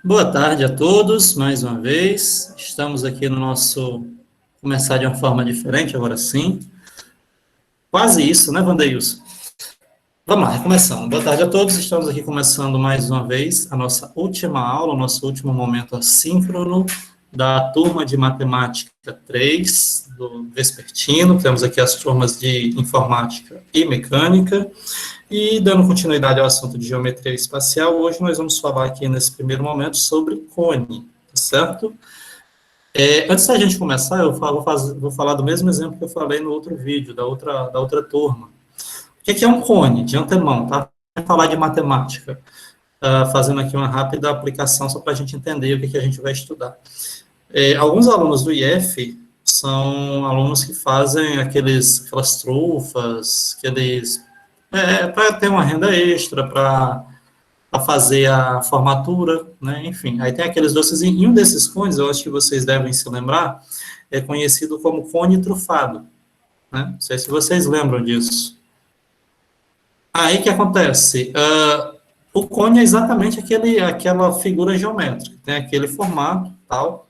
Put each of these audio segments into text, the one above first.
Boa tarde a todos, mais uma vez. Estamos aqui no nosso. Começar de uma forma diferente, agora sim. Quase isso, né, Vandeilson? Vamos lá, recomeçando. Boa tarde a todos. Estamos aqui começando mais uma vez a nossa última aula, o nosso último momento assíncrono da turma de Matemática 3 do Vespertino. Temos aqui as turmas de Informática e Mecânica. E dando continuidade ao assunto de geometria espacial, hoje nós vamos falar aqui nesse primeiro momento sobre cone, tá certo? Antes da gente começar, vou falar do mesmo exemplo que eu falei no outro vídeo, da outra turma. O que é um cone, de antemão, tá? Vamos falar de matemática, fazendo aqui uma rápida aplicação só para a gente entender o que a gente vai estudar. Alguns alunos do IF são alunos que fazem aquelas trufas, para ter uma renda extra, para fazer a formatura, né? Enfim, aí tem aqueles doces, e um desses cones, eu acho que vocês devem se lembrar, é conhecido como cone trufado, né? Não sei se vocês lembram disso. Aí que acontece? O cone é exatamente aquela figura geométrica, tem aquele formato, tal.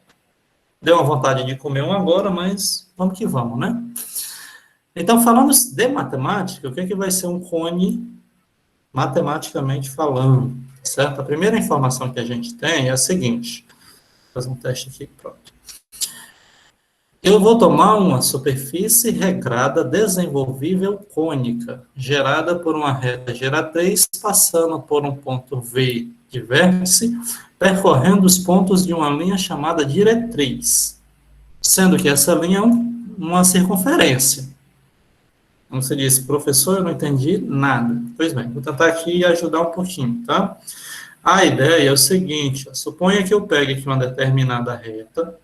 Deu uma vontade de comer um agora, mas vamos que vamos, né? Então, falando de matemática, o que vai ser um cone matematicamente falando, certo? A primeira informação que a gente tem é a seguinte, vou fazer um teste aqui, pronto. Eu vou tomar uma superfície regrada desenvolvível cônica, gerada por uma reta geratriz, passando por um ponto V de vértice, percorrendo os pontos de uma linha chamada diretriz, sendo que essa linha é uma circunferência. Como você disse, professor, eu não entendi nada. Pois bem, vou tentar aqui ajudar um pouquinho, tá? A ideia é o seguinte, suponha que eu pegue aqui uma determinada reta,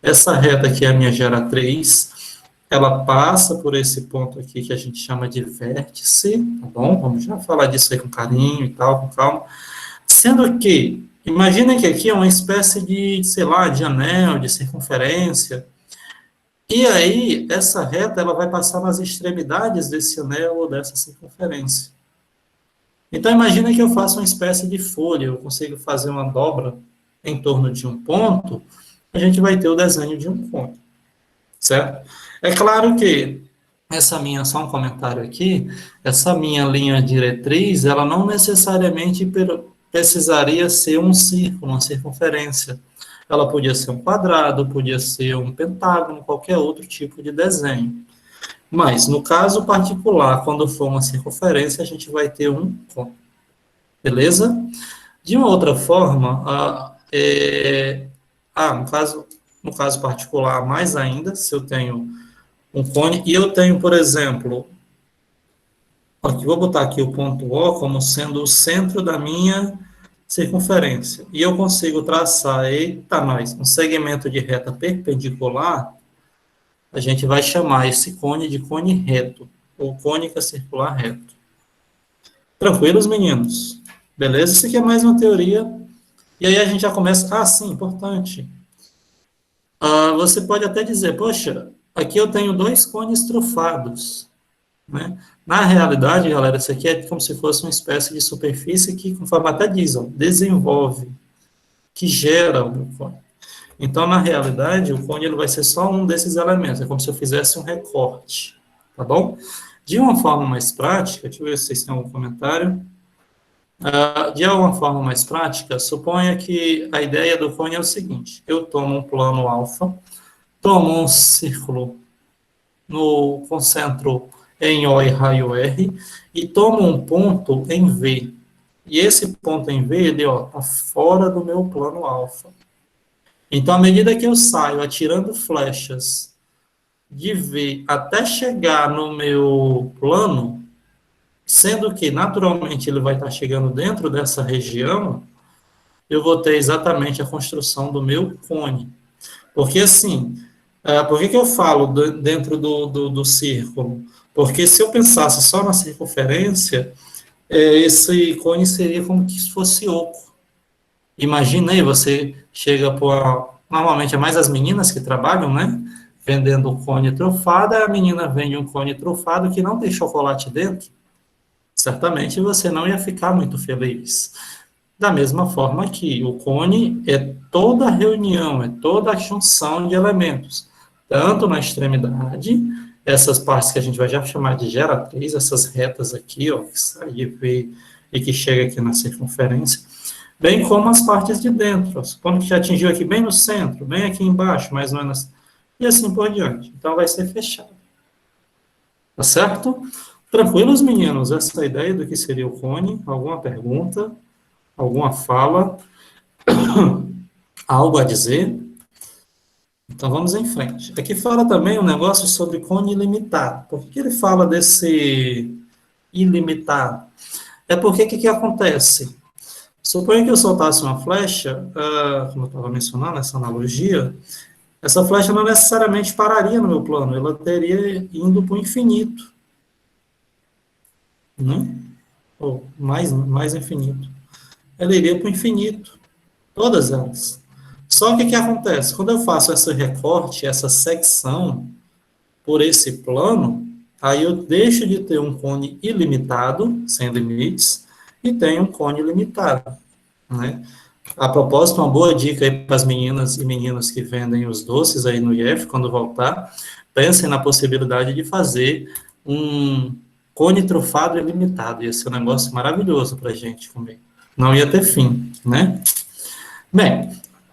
essa reta aqui é a minha geratriz, ela passa por esse ponto aqui que a gente chama de vértice, tá bom? Vamos já falar disso aí com carinho e tal, com calma. Sendo que, imaginem que aqui é uma espécie de, sei lá, de anel, de circunferência. E aí, essa reta, ela vai passar nas extremidades desse anel ou dessa circunferência. Então, imagina que eu faço uma espécie de folha, eu consigo fazer uma dobra em torno de um ponto, a gente vai ter o desenho de um cone, certo? É claro que só um comentário aqui, essa minha linha diretriz, ela não necessariamente precisaria ser um círculo, uma circunferência. Ela podia ser um quadrado, podia ser um pentágono, qualquer outro tipo de desenho. Mas, no caso particular, quando for uma circunferência, a gente vai ter um cone. Beleza? De uma outra forma, no caso particular, mais ainda, se eu tenho um cone, e eu tenho, por exemplo, aqui, vou botar aqui o ponto O como sendo o centro da minha circunferência, e eu consigo traçar, um segmento de reta perpendicular, a gente vai chamar esse cone de cone reto, ou cônica circular reto. Tranquilos, meninos? Beleza? Isso aqui é mais uma teoria. E aí a gente já começa, sim, importante. Você pode até dizer, poxa, aqui eu tenho dois cones trufados, né? Na realidade, galera, isso aqui é como se fosse uma espécie de superfície que, conforme até diz, desenvolve, que gera o cone. Então, na realidade, o cone ele vai ser só um desses elementos, é como se eu fizesse um recorte, tá bom? De uma forma mais prática, deixa eu ver se vocês têm algum comentário. De alguma forma mais prática, suponha que a ideia do cone é o seguinte, eu tomo um plano alfa, tomo um círculo, concentro em O e raio R, e tomo um ponto em V. E esse ponto em V, ele está fora do meu plano alfa. Então, à medida que eu saio atirando flechas de V até chegar no meu plano, sendo que, naturalmente, ele vai estar chegando dentro dessa região, eu vou ter exatamente a construção do meu cone. Porque, assim, por que eu falo dentro do círculo? Porque se eu pensasse só na circunferência, esse cone seria como se fosse oco. Imagina aí, você chega por... Normalmente é mais as meninas que trabalham, né? Vendendo cone trufado, a menina vende um cone trufado que não tem chocolate dentro. Certamente você não ia ficar muito feliz. Da mesma forma que o cone é toda a reunião, é toda a junção de elementos, tanto na extremidade, essas partes que a gente vai já chamar de geratriz, essas retas aqui, ó, que sai e que chega aqui na circunferência, bem como as partes de dentro, ó, supondo que já atingiu aqui bem no centro, bem aqui embaixo, mais ou menos, e assim por diante. Então, vai ser fechado. Tá certo? Tranquilos, meninos? Essa é a ideia do que seria o cone? Alguma pergunta? Alguma fala? Algo a dizer? Então vamos em frente. Aqui fala também um negócio sobre cone ilimitado. Por que ele fala desse ilimitado? É porque o que acontece? Suponha que eu soltasse uma flecha, como eu estava mencionando, essa analogia, essa flecha não necessariamente pararia no meu plano, ela teria indo para o infinito, né? Ou mais infinito. Ela iria para o infinito, todas elas. Só que o que acontece? Quando eu faço esse recorte, essa secção por esse plano, aí eu deixo de ter um cone ilimitado, sem limites, e tenho um cone limitado, né? A propósito, uma boa dica aí para as meninas e meninos que vendem os doces aí no IF, quando voltar, pensem na possibilidade de fazer um cone trufado ilimitado. Ia ser um negócio maravilhoso para a gente comer. Não ia ter fim, né? Bem,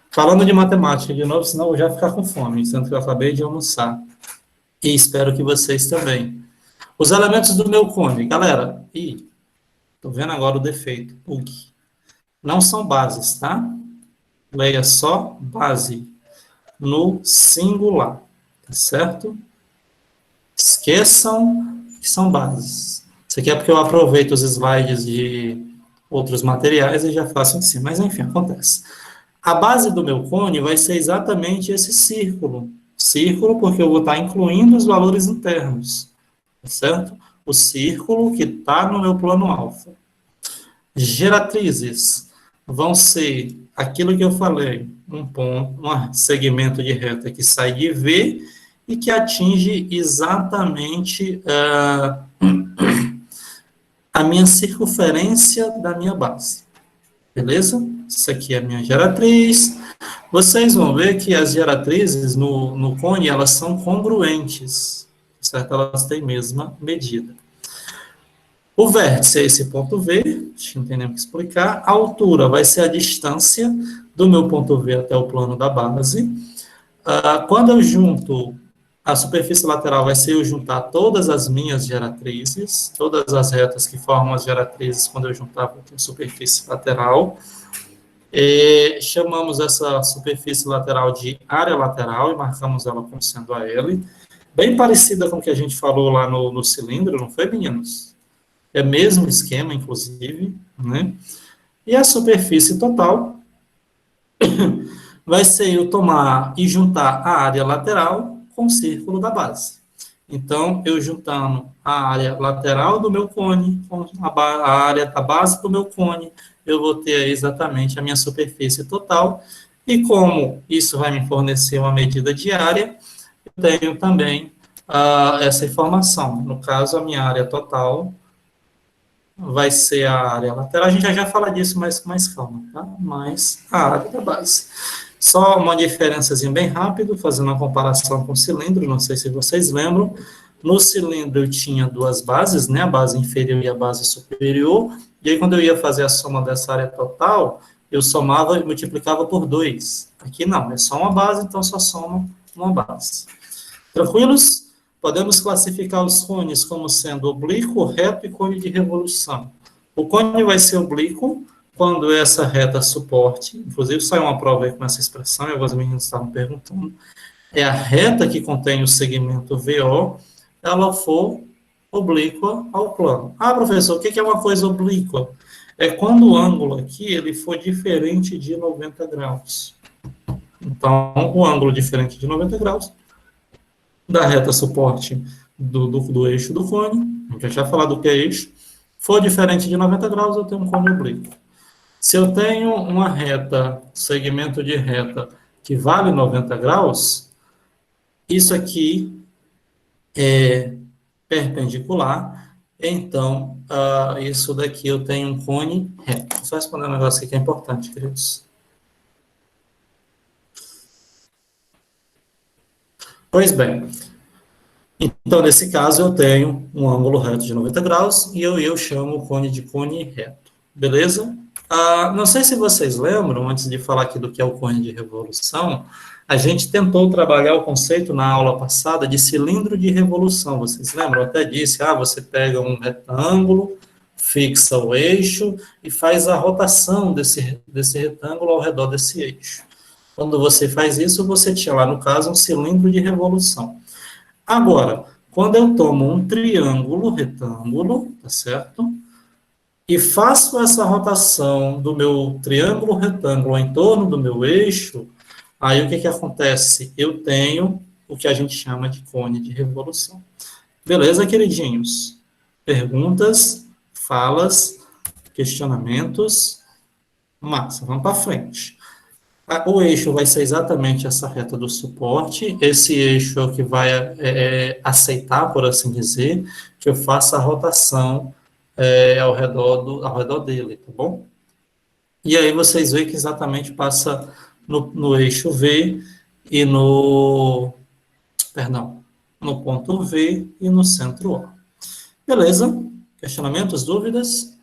falando de matemática de novo, senão eu já ficar com fome, sendo que eu acabei de almoçar. E espero que vocês também. Os elementos do meu cone, galera, tô vendo agora o defeito, não são bases, tá? Leia só base no singular, tá certo? Esqueçam que são bases. Isso aqui é porque eu aproveito os slides de outros materiais e já faço em si, mas enfim, acontece. A base do meu cone vai ser exatamente esse círculo. Círculo porque eu vou estar incluindo os valores internos, tá certo? O círculo que está no meu plano alfa. Geratrizes vão ser aquilo que eu falei, um ponto, um segmento de reta que sai de V e que atinge exatamente a minha circunferência da minha base. Beleza? Isso aqui é a minha geratriz. Vocês vão ver que as geratrizes no cone, elas são congruentes, certo? Elas têm a mesma medida. O vértice é esse ponto V, acho que não tem nem o que explicar. A altura vai ser a distância do meu ponto V até o plano da base. Quando eu junto, a superfície lateral vai ser eu juntar todas as minhas geratrizes, todas as retas que formam as geratrizes, quando eu juntar, vou ter superfície lateral. Chamamos essa superfície lateral de área lateral e marcamos ela como sendo a L. Bem parecida com o que a gente falou lá no cilindro, não foi, meninos? É o mesmo esquema, inclusive, né? E a superfície total vai ser eu tomar e juntar a área lateral com o círculo da base. Então, eu juntando a área lateral do meu cone com a área da base do meu cone, eu vou ter exatamente a minha superfície total. E como isso vai me fornecer uma medida de área, eu tenho também essa informação. No caso, a minha área total vai ser a área lateral. A gente já fala disso, mas com mais calma, tá? Mas a área da base. Só uma diferençazinha bem rápido, fazendo uma comparação com o cilindro, não sei se vocês lembram. No cilindro eu tinha duas bases, né? A base inferior e a base superior. E aí, quando eu ia fazer a soma dessa área total, eu somava e multiplicava por 2. Aqui não, é só uma base, então só soma uma base. Tranquilos? Podemos classificar os cones como sendo oblíquo, reto e cone de revolução. O cone vai ser oblíquo quando essa reta suporte, inclusive saiu uma prova aí com essa expressão, e alguns meninos estavam perguntando, é a reta que contém o segmento VO, ela for oblíqua ao plano. Ah, professor, o que é uma coisa oblíqua? É quando o ângulo aqui ele for diferente de 90 graus. Então, o ângulo diferente de 90 graus da reta suporte do eixo do cone, a gente já falou do que é eixo, for diferente de 90 graus, eu tenho um cone oblíquo. Se eu tenho uma reta, segmento de reta, que vale 90 graus, isso aqui é perpendicular, então, isso daqui eu tenho um cone reto. só responder um negócio aqui que é importante, queridos. Pois bem, então, nesse caso, eu tenho um ângulo reto de 90 graus e eu chamo o cone de cone reto, beleza? Não sei se vocês lembram, antes de falar aqui do que é o cone de revolução, a gente tentou trabalhar o conceito na aula passada de cilindro de revolução. Vocês lembram? Eu até disse, você pega um retângulo, fixa o eixo e faz a rotação desse retângulo ao redor desse eixo. Quando você faz isso, você tinha lá, no caso, um cilindro de revolução. Agora, quando eu tomo um triângulo retângulo, tá certo? E faço essa rotação do meu triângulo retângulo em torno do meu eixo, aí o que acontece? Eu tenho o que a gente chama de cone de revolução. Beleza, queridinhos? Perguntas, falas, questionamentos? Massa, vamos para frente. O eixo vai ser exatamente essa reta do suporte, esse eixo é o que vai aceitar, por assim dizer, que eu faça a rotação ao redor dele, tá bom? E aí vocês veem que exatamente passa no eixo V e no ponto V e no centro O. Beleza? Questionamentos, dúvidas?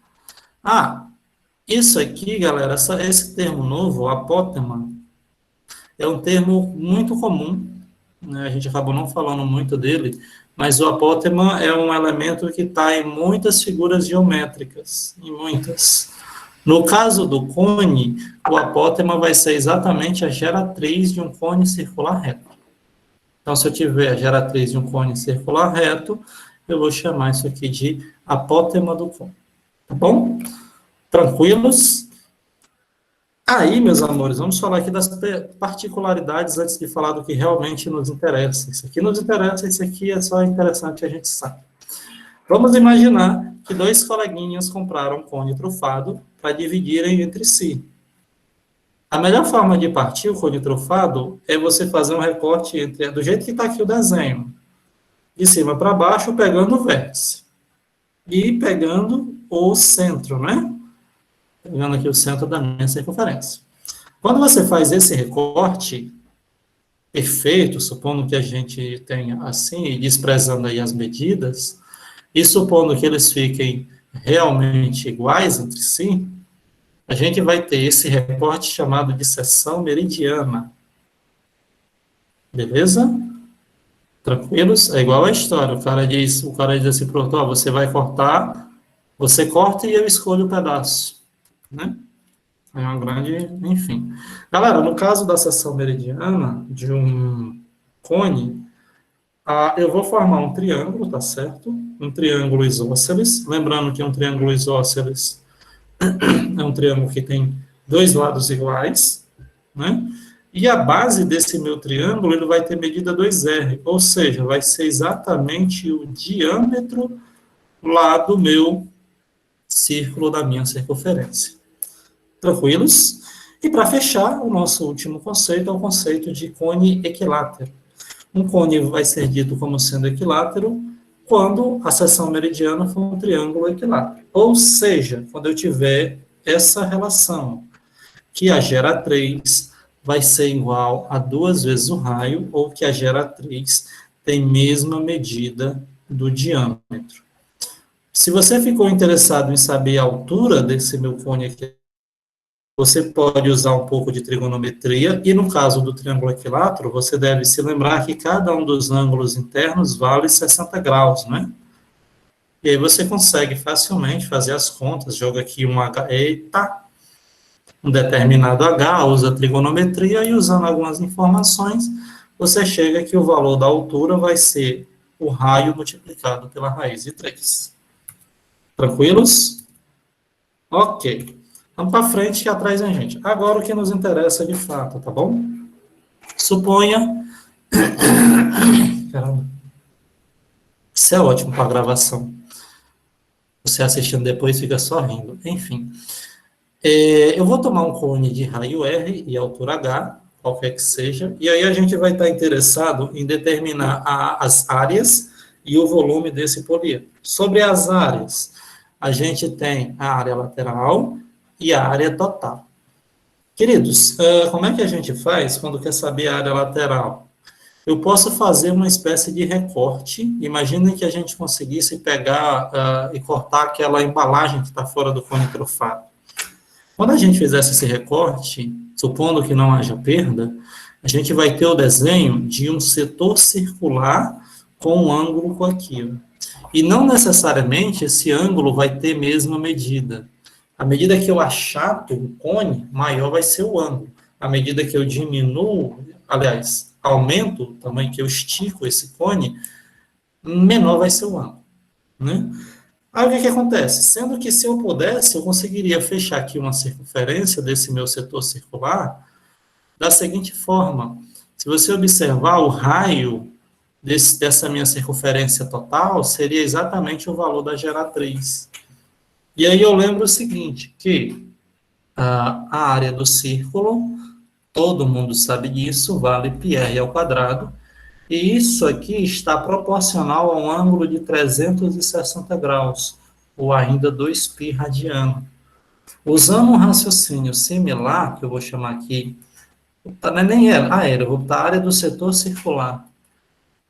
Isso aqui, galera, esse termo novo, apótema, é um termo muito comum, né? A gente acabou não falando muito dele, mas o apótema é um elemento que está em muitas figuras geométricas, em muitas. No caso do cone, o apótema vai ser exatamente a geratriz de um cone circular reto. Então, se eu tiver a geratriz de um cone circular reto, eu vou chamar isso aqui de apótema do cone. Tá bom? Tranquilos? Aí, meus amores, vamos falar aqui das particularidades antes de falar do que realmente nos interessa. Isso aqui nos interessa, isso aqui é só interessante a gente sabe. Vamos imaginar que dois coleguinhas compraram um cone trufado para dividirem entre si. A melhor forma de partir o cone trufado é você fazer um recorte do jeito que está aqui o desenho, de cima para baixo, pegando o vértice e pegando o centro, né? Pegando aqui o centro da minha circunferência. Quando você faz esse recorte perfeito, supondo que a gente tenha assim, e desprezando aí as medidas, e supondo que eles fiquem realmente iguais entre si, a gente vai ter esse recorte chamado de seção meridiana. Beleza? Tranquilos? É igual a história. O cara diz assim, pronto, você vai cortar, você corta e eu escolho o pedaço. Né? É uma grande, enfim. Galera, no caso da seção meridiana de um cone, eu vou formar um triângulo, tá certo? Um triângulo isósceles. Lembrando que um triângulo isósceles é um triângulo que tem dois lados iguais, né? E a base desse meu triângulo, ele vai ter medida 2R, ou seja, vai ser exatamente o diâmetro lá do meu círculo, da minha circunferência. Tranquilos? E para fechar, o nosso último conceito é o conceito de cone equilátero. Um cone vai ser dito como sendo equilátero quando a seção meridiana for um triângulo equilátero. Ou seja, quando eu tiver essa relação, que a geratriz vai ser igual a 2 vezes o raio, ou que a geratriz tem mesma medida do diâmetro. Se você ficou interessado em saber a altura desse meu cone aqui, você pode usar um pouco de trigonometria, e no caso do triângulo equilátero, você deve se lembrar que cada um dos ângulos internos vale 60 graus, né? E aí você consegue facilmente fazer as contas, joga aqui um H, eita, um determinado H, usa trigonometria, e usando algumas informações, você chega que o valor da altura vai ser o raio multiplicado pela raiz de 3. Tranquilos? Ok. Vamos para frente e atrás a gente. Agora o que nos interessa de fato, tá bom? Suponha... Caramba. Isso é ótimo para gravação. Você assistindo depois fica só rindo. Enfim. Eu vou tomar um cone de raio R e altura H, qualquer que seja, e aí a gente vai estar interessado em determinar as áreas e o volume desse políedro. Sobre as áreas, a gente tem a área lateral, e a área total. Queridos, como é que a gente faz quando quer saber a área lateral? Eu posso fazer uma espécie de recorte. Imaginem que a gente conseguisse pegar e cortar aquela embalagem que está fora do cone trufado. Quando a gente fizesse esse recorte, supondo que não haja perda, a gente vai ter o desenho de um setor circular com um ângulo com aquilo. E não necessariamente esse ângulo vai ter mesma medida. À medida que eu achato o cone, maior vai ser o ângulo. À medida que eu diminuo, aliás, aumento o tamanho que eu estico esse cone, menor vai ser o ângulo, né? Aí o que acontece? Sendo que se eu pudesse, eu conseguiria fechar aqui uma circunferência desse meu setor circular da seguinte forma. Se você observar o raio dessa minha circunferência total, seria exatamente o valor da geratriz. E aí eu lembro o seguinte, que a área do círculo, todo mundo sabe disso, vale πr ao quadrado, e isso aqui está proporcional a um ângulo de 360 graus, ou ainda 2π radiano. Usando um raciocínio similar, que eu vou chamar aqui, não é nem aéreo, eu vou botar a área do setor circular.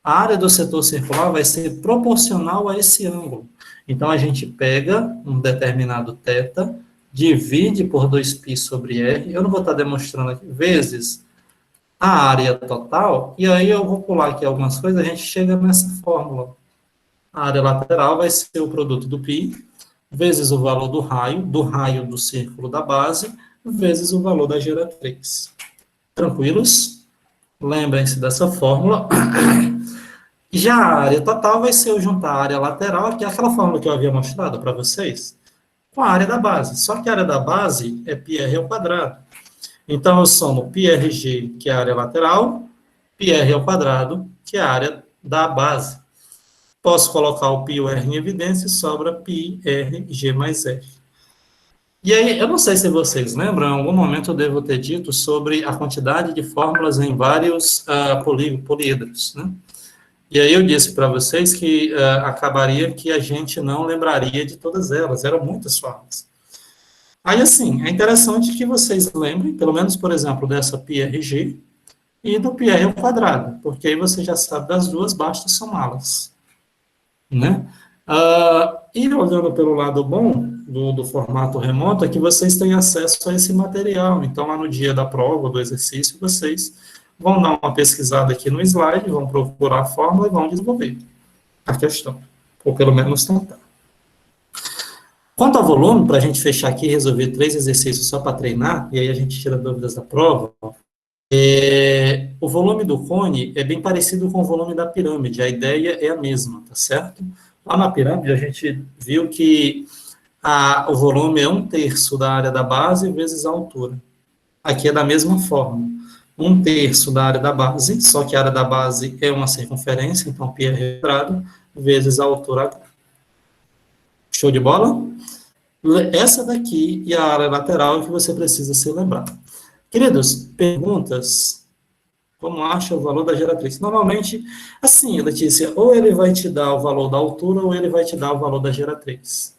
A área do setor circular vai ser proporcional a esse ângulo. Então, a gente pega um determinado θ, divide por 2π sobre r, eu não vou estar demonstrando aqui, vezes a área total, e aí eu vou pular aqui algumas coisas, a gente chega nessa fórmula. A área lateral vai ser o produto do π, vezes o valor do raio do círculo da base, vezes o valor da geratriz. Tranquilos? Lembrem-se dessa fórmula. Já a área total vai ser eu juntar a área lateral, que é aquela fórmula que eu havia mostrado para vocês, com a área da base. Só que a área da base é πr ao quadrado. Então, eu somo πrg, que é a área lateral, πr ao quadrado, que é a área da base. Posso colocar o π e o r em evidência e sobra πrg mais r. E aí, eu não sei se vocês lembram, em algum momento eu devo ter dito sobre a quantidade de fórmulas em vários políedros, né? E aí eu disse para vocês que acabaria que a gente não lembraria de todas elas, eram muitas fórmulas. Aí, assim, é interessante que vocês lembrem, pelo menos, por exemplo, dessa πrg e do πr ao quadrado, porque aí você já sabe das duas, basta somá-las, né? E olhando pelo lado bom do formato remoto, é que vocês têm acesso a esse material. Então, lá no dia da prova, do exercício, vocês vão dar uma pesquisada aqui no slide, vão procurar a fórmula e vão desenvolver a questão, ou pelo menos tentar. Quanto ao volume, para a gente fechar aqui e resolver 3 exercícios só para treinar, e aí a gente tira dúvidas da prova, o volume do cone é bem parecido com o volume da pirâmide, a ideia é a mesma, tá certo? Lá na pirâmide a gente viu que o volume é 1/3 da área da base vezes a altura. Aqui é da mesma forma. 1/3 da área da base, só que a área da base é uma circunferência, então π é quadrado, vezes a altura h. Show de bola? Essa daqui e a área lateral é que você precisa se lembrar. Queridos, perguntas? Como acha o valor da geratriz? Normalmente, assim, Letícia, ou ele vai te dar o valor da altura, ou ele vai te dar o valor da geratriz.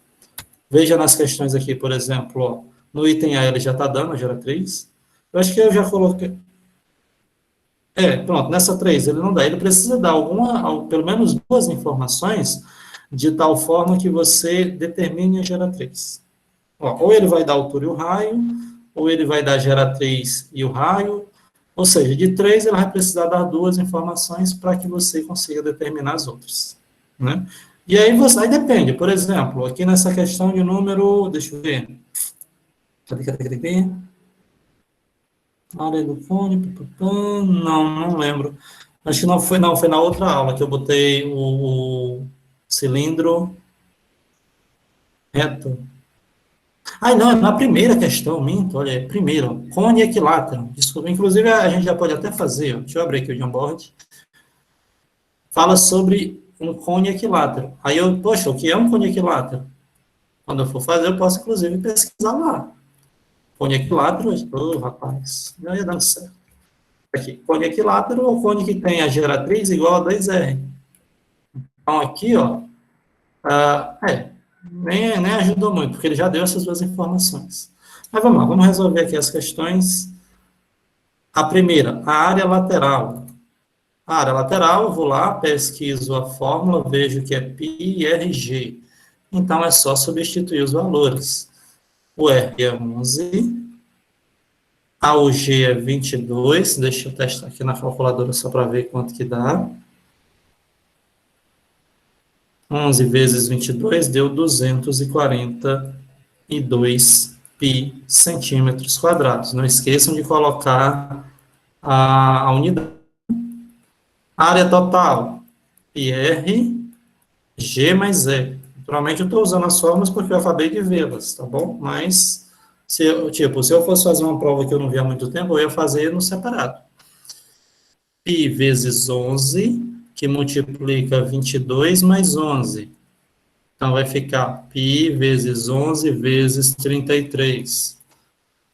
Veja nas questões aqui, por exemplo, ó, no item A ele já está dando a geratriz. Eu acho que eu já coloquei... pronto, nessa 3 ele não dá. Ele precisa dar pelo menos 2 informações de tal forma que você determine a geratriz. Ó, ou ele vai dar a altura e o raio, ou ele vai dar a geratriz e o raio, ou seja, de 3 ele vai precisar dar 2 informações para que você consiga determinar as outras, né? E aí aí depende, por exemplo, aqui nessa questão de número, deixa eu ver, cadê? Área do cone, não lembro. Acho que não, foi na outra aula que eu botei o cilindro reto. Não, é na primeira questão, minto, olha, primeiro, cone equilátero. Desculpa, inclusive a gente já pode até fazer, ó, deixa eu abrir aqui o Jamboard. Fala sobre um cone equilátero. Aí poxa, o que é um cone equilátero? Quando eu for fazer, eu posso, inclusive, pesquisar lá. Cone equilátero, rapaz, já ia dando certo. Aqui, cone equilátero é o cone que tem a geratriz igual a 2R. Então, aqui, ó, nem ajudou muito, porque ele já deu essas 2 informações. Mas vamos lá, vamos resolver aqui as questões. A primeira, a área lateral. A área lateral, eu vou lá, pesquiso a fórmula, vejo que é π RG. Então, é só substituir os valores. O R é 11, a UG é 22, deixa eu testar aqui na calculadora só para ver quanto que dá. 11 vezes 22 deu 242 pi centímetros quadrados. Não esqueçam de colocar a unidade. Área total, πr, G mais E. Naturalmente, eu estou usando as fórmulas porque eu acabei de vê-las, tá bom? Mas, se eu fosse fazer uma prova que eu não via há muito tempo, eu ia fazer no separado. Pi vezes 11, que multiplica 22 mais 11. Então, vai ficar π vezes 11 vezes 33. Vou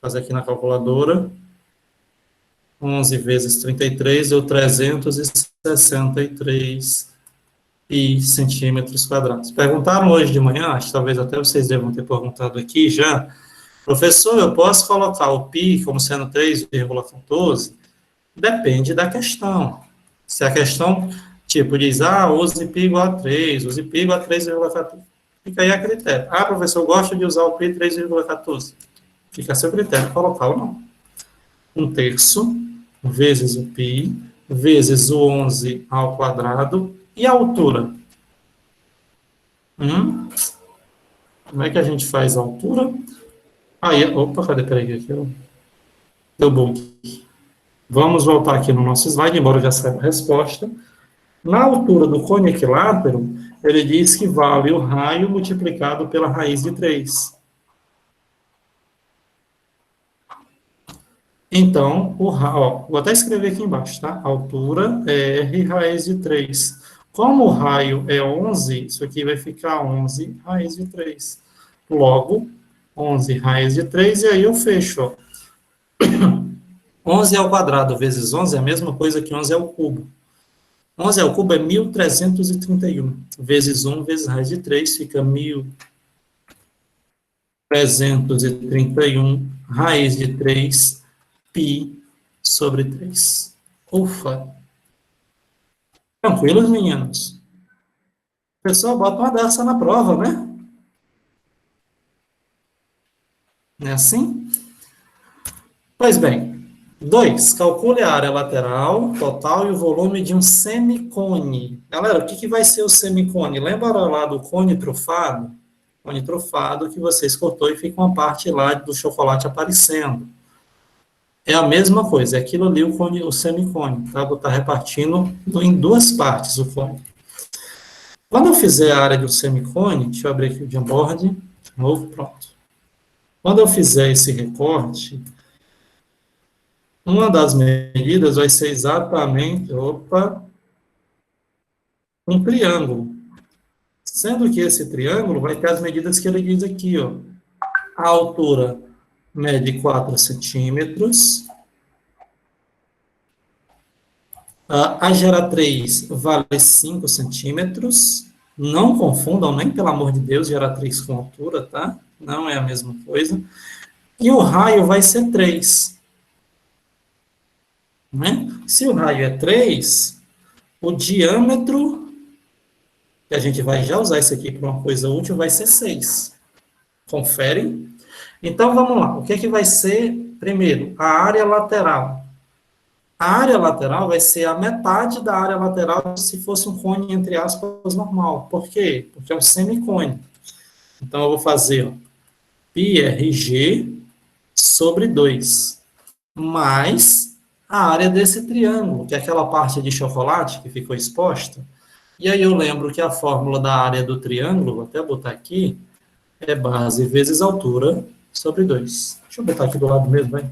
fazer aqui na calculadora. 11 vezes 33 deu 363 pi centímetros quadrados. Perguntaram hoje de manhã, acho que talvez até vocês devam ter perguntado aqui já, professor, eu posso colocar o pi como sendo 3,14? Depende da questão. Se a questão, tipo, diz, use π igual a 3, use π igual a 3,14, fica aí a critério. Professor, eu gosto de usar o π 3,14. Fica a seu critério colocar ou não. 1/3 vezes o π, vezes o 11 ao quadrado, e a altura? Como é que a gente faz a altura? Opa, cadê? Peraí, aqui deu bug. Vamos voltar aqui no nosso slide, embora já saiba a resposta. Na altura do cone equilátero, ele diz que vale o raio multiplicado pela raiz de 3. Então, vou até escrever aqui embaixo, tá? Altura é R raiz de 3. Como o raio é 11, isso aqui vai ficar 11 raiz de 3. Logo, 11 raiz de 3, e aí eu fecho, ó. 11 ao quadrado vezes 11 é a mesma coisa que 11 ao cubo. 11 ao cubo é 1.331. Vezes 1 vezes raiz de 3 fica 1.331 raiz de 3 π sobre 3. Ufa! Tranquilos, meninos? O pessoal bota uma dessa na prova, né? Não é assim? Pois bem, 2. Calcule a área lateral, total e o volume de um semicone. Galera, o que vai ser o semicone? Lembra lá do cone trufado? Cone trufado que vocês cortou e fica uma parte lá do chocolate aparecendo. É a mesma coisa, é aquilo ali o semicone, tá? Vou estar repartindo em duas partes o cone. Quando eu fizer a área do semicone, deixa eu abrir aqui o Jamboard, de novo, pronto. Quando eu fizer esse recorte, uma das medidas vai ser exatamente, um triângulo. Sendo que esse triângulo vai ter as medidas que ele diz aqui, ó. A altura mede 4 centímetros. A geratriz vale 5 centímetros. Não confundam, nem pelo amor de Deus, geratriz com altura, tá? Não é a mesma coisa. E o raio vai ser 3. Né? Se o raio é 3, o diâmetro, que a gente vai já usar isso aqui para uma coisa útil, vai ser 6. Confere? Então, vamos lá. O que é que vai ser, primeiro, a área lateral? A área lateral vai ser a metade da área lateral se fosse um cone, entre aspas, normal. Por quê? Porque é um semicone. Então, eu vou fazer πRG sobre 2, mais a área desse triângulo, que é aquela parte de chocolate que ficou exposta. E aí eu lembro que a fórmula da área do triângulo, vou até botar aqui, é base vezes altura sobre 2. Deixa eu botar aqui do lado mesmo, vai.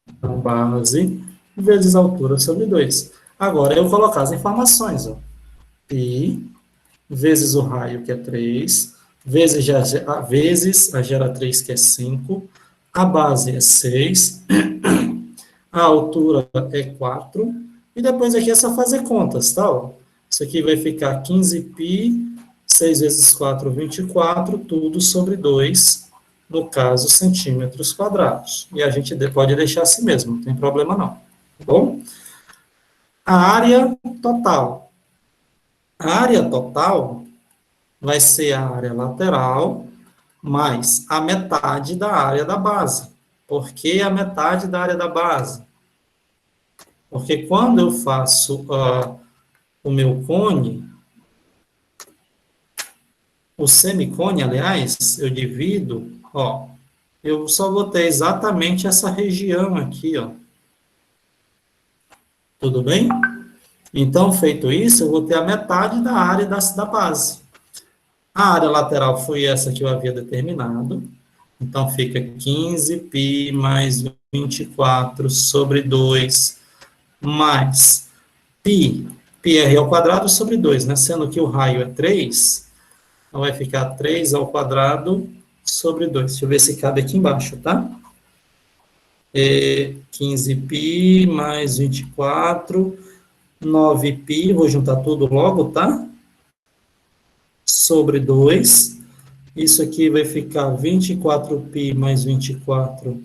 Então, base vezes altura sobre 2. Agora, eu vou colocar as informações. Ó. Π vezes o raio, que é 3, vezes a geratriz, que é 5, a base é 6, a altura é 4, e depois aqui é só fazer contas, tá? Ó. Isso aqui vai ficar 15π, 6 vezes 4, 24, tudo sobre 2, no caso, centímetros quadrados. E a gente pode deixar assim mesmo, não tem problema não. Tá bom? A área total. A área total vai ser a área lateral mais a metade da área da base. Por que a metade da área da base? Porque quando eu faço o meu cone, o semicone, aliás, eu divido, ó, eu só vou ter exatamente essa região aqui, ó. Tudo bem? Então, feito isso, eu vou ter a metade da área da base. A área lateral foi essa que eu havia determinado. Então, fica 15π mais 24 sobre 2 mais πr ao quadrado sobre 2, né? Sendo que o raio é 3, então vai ficar 3 ao quadrado sobre 2. Deixa eu ver se cabe aqui embaixo, tá? 15π mais 24, 9π, vou juntar tudo logo, tá? Sobre 2. Isso aqui vai ficar 24π mais 24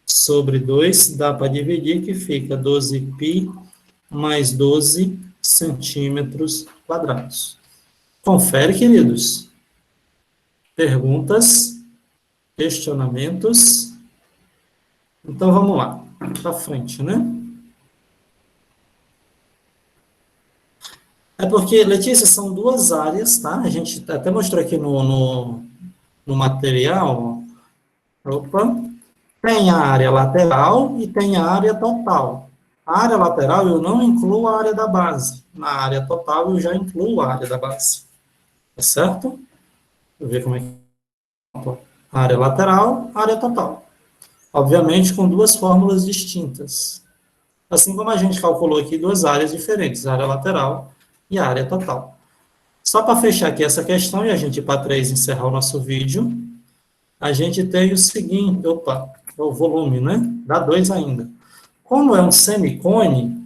sobre 2. Dá para dividir, que fica 12π mais 12 centímetros quadrados. Confere, queridos. Perguntas? Questionamentos? Então, vamos lá. Para frente, né? É porque, Letícia, são duas áreas, tá? A gente até mostrou aqui no material. Opa. Tem a área lateral e tem a área total. A área lateral eu não incluo a área da base. Na área total eu já incluo a área da base. Tá certo? Deixa eu ver como é que é. Área lateral, área total. Obviamente com duas fórmulas distintas. Assim como a gente calculou aqui duas áreas diferentes, a área lateral e a área total. Só para fechar aqui essa questão e a gente ir para 3 encerrar o nosso vídeo, a gente tem o seguinte, opa, o volume, né? Dá 2 ainda. Como é um semicone,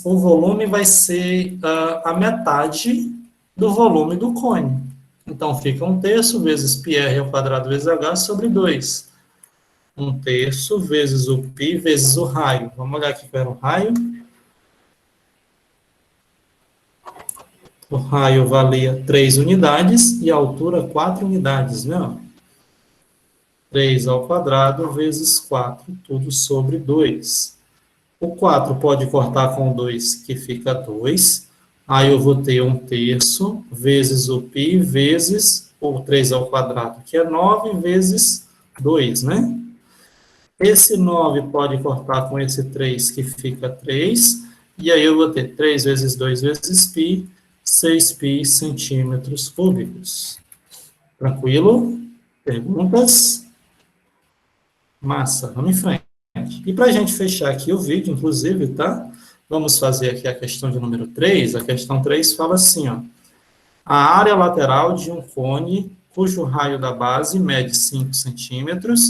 o volume vai ser a metade do volume do cone. Então, fica 1/3 vezes πr ao quadrado vezes h sobre 2. 1/3 vezes o π vezes o raio. Vamos olhar aqui qual era o raio. O raio valia 3 unidades e a altura 4 unidades, né? 3 ao quadrado vezes 4, tudo sobre 2. O 4 pode cortar com 2, que fica 2. Aí eu vou ter 1/3 vezes o π vezes o 3 ao quadrado, que é 9 vezes 2, né? Esse 9 pode cortar com esse 3, que fica 3. E aí eu vou ter 3 vezes 2 vezes π, 6π centímetros cúbicos. Tranquilo? Perguntas? Massa, vamos em frente. E para a gente fechar aqui o vídeo, inclusive, tá? Vamos fazer aqui a questão de número 3. A questão 3 fala assim, ó. A área lateral de um cone cujo raio da base mede 5 centímetros,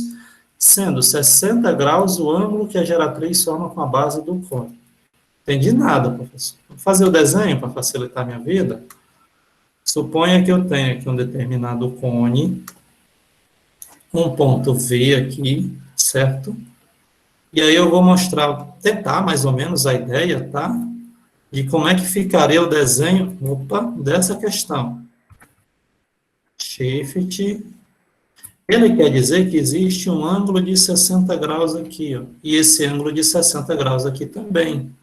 sendo 60 graus o ângulo que a geratriz forma com a base do cone. Entendi nada, professor. Vou fazer o desenho para facilitar a minha vida. Suponha que eu tenho aqui um determinado cone, um ponto V aqui, certo? E aí eu vou mostrar, tentar mais ou menos a ideia, tá? De como é que ficaria o desenho, dessa questão. Shift. Ele quer dizer que existe um ângulo de 60 graus aqui, ó, e esse ângulo de 60 graus aqui também.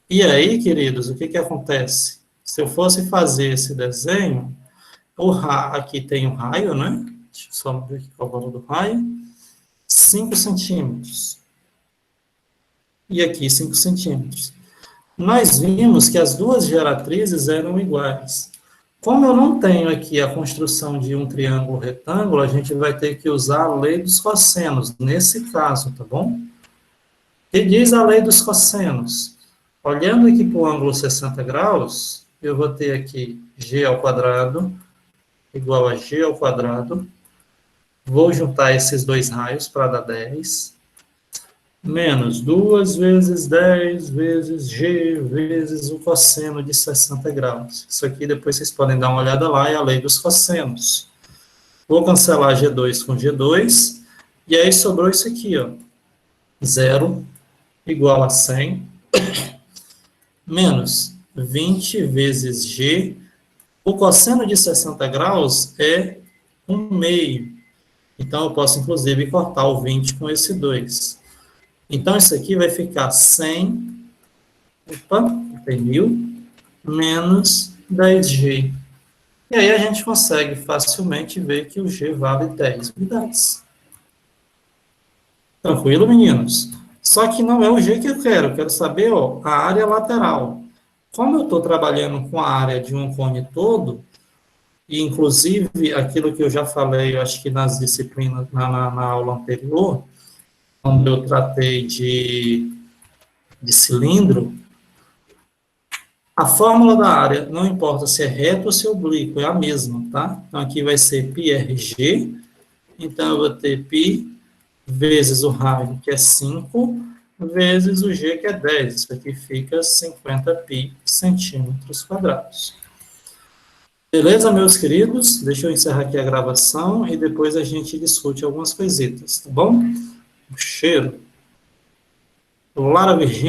E aí, queridos, o que que acontece? Se eu fosse fazer esse desenho, aqui tem o raio, né? Deixa eu só ver aqui qual é o valor do raio. 5 centímetros. E aqui 5 centímetros. Nós vimos que as duas geratrizes eram iguais. Como eu não tenho aqui a construção de um triângulo retângulo, a gente vai ter que usar a lei dos cossenos, nesse caso, tá bom? Que diz a lei dos cossenos? Olhando aqui para o ângulo 60 graus, eu vou ter aqui g ao quadrado igual a g ao quadrado. Vou juntar esses dois raios para dar 10. Menos 2 vezes 10 vezes g vezes o cosseno de 60 graus. Isso aqui depois vocês podem dar uma olhada lá, é a lei dos cossenos. Vou cancelar G2 com G2, e aí sobrou isso aqui, ó. 0 igual a 100, menos 20 vezes G. O cosseno de 60 graus é 1/2. Então, eu posso, inclusive, cortar o 20 com esse 2. Então, isso aqui vai ficar 100, tem 1000, menos 10G. E aí a gente consegue facilmente ver que o G vale 10 unidades. Tranquilo, meninos? Só que não é o G que eu quero saber, ó, a área lateral. Como eu estou trabalhando com a área de um cone todo, e inclusive aquilo que eu já falei, eu acho que nas disciplinas, na aula anterior, quando eu tratei de cilindro, a fórmula da área, não importa se é reto ou se é oblíquo, é a mesma, tá? Então, aqui vai ser πrg, então eu vou ter π vezes o raio, que é 5, vezes o g, que é 10. Isso aqui fica 50 π centímetros quadrados. Beleza, meus queridos? Deixa eu encerrar aqui a gravação e depois a gente discute algumas coisitas, tá bom? Um cheiro. Lara Virgínia.